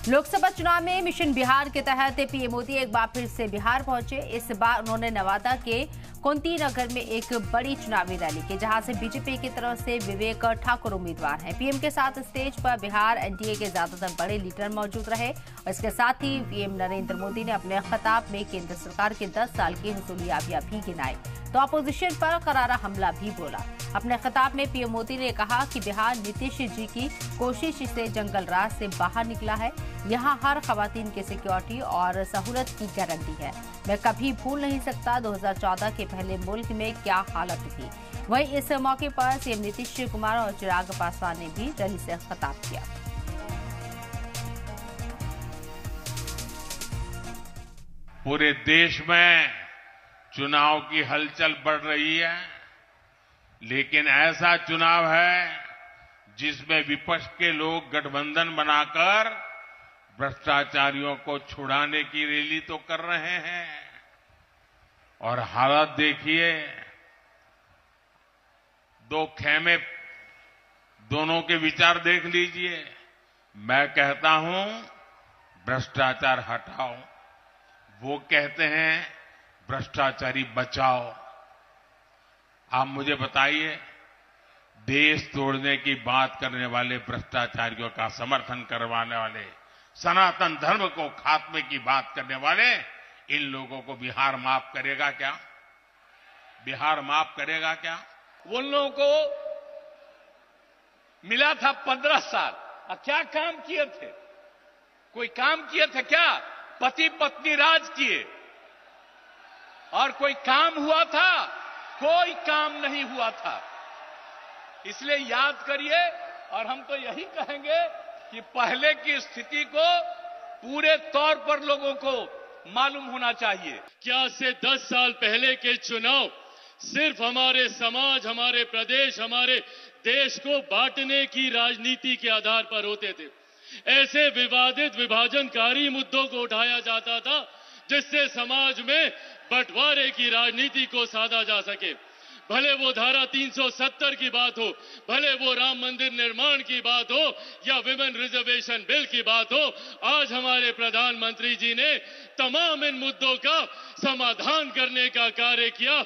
लोकसभा चुनाव में मिशन बिहार के तहत पीएम मोदी एक बार फिर से बिहार पहुंचे। इस बार उन्होंने नवादा के कुंती नगर में एक बड़ी चुनावी रैली की, जहां से बीजेपी की तरफ से विवेक ठाकुर उम्मीदवार हैं। पीएम के साथ स्टेज पर बिहार एनडीए के ज्यादातर बड़े लीडर मौजूद रहे और इसके साथ ही पीएम नरेंद्र मोदी ने अपने खिताब में केंद्र सरकार के 10 साल की हुसूलियाबियां भी गिनाई तो अपोजिशन पर करारा हमला भी बोला। अपने खिताब में पीएम मोदी ने कहा कि बिहार नीतीश जी की कोशिश से जंगल राज से बाहर निकला है। यहाँ हर खवातीन की सिक्योरिटी और सहूलत की गारंटी है। मैं कभी भूल नहीं सकता 2014 के पहले मुल्क में क्या हालत थी। वहीं इस मौके पर सीएम नीतीश कुमार और चिराग पासवान ने भी रैली से खिताब किया। पूरे देश में चुनाव की हलचल बढ़ रही है, लेकिन ऐसा चुनाव है जिसमें विपक्ष के लोग गठबंधन बनाकर भ्रष्टाचारियों को छुड़ाने की रैली तो कर रहे हैं और हालत देखिए, दो खेमे, दोनों के विचार देख लीजिए। मैं कहता हूं भ्रष्टाचार हटाओ, वो कहते हैं भ्रष्टाचारी बचाओ। आप मुझे बताइए, देश तोड़ने की बात करने वाले भ्रष्टाचारियों का समर्थन करवाने वाले, सनातन धर्म को खात्मे की बात करने वाले, इन लोगों को बिहार माफ करेगा क्या? बिहार माफ करेगा क्या? उन लोगों को मिला था 15 साल, क्या काम किए थे? कोई काम किए थे क्या? पति पत्नी राज किए और कोई काम हुआ था? कोई काम नहीं हुआ था। इसलिए याद करिए, और हम तो यही कहेंगे कि पहले की स्थिति को पूरे तौर पर लोगों को मालूम होना चाहिए। क्या से 10 साल पहले के चुनाव सिर्फ हमारे समाज, हमारे प्रदेश, हमारे देश को बांटने की राजनीति के आधार पर होते थे? ऐसे विवादित विभाजनकारी मुद्दों को उठाया जाता था जिससे समाज में बंटवारे की राजनीति को साधा जा सके। भले वो धारा 370 की बात हो, भले वो राम मंदिर निर्माण की बात हो या विमेन रिजर्वेशन बिल की बात हो, आज हमारे प्रधानमंत्री जी ने तमाम इन मुद्दों का समाधान करने का कार्य किया।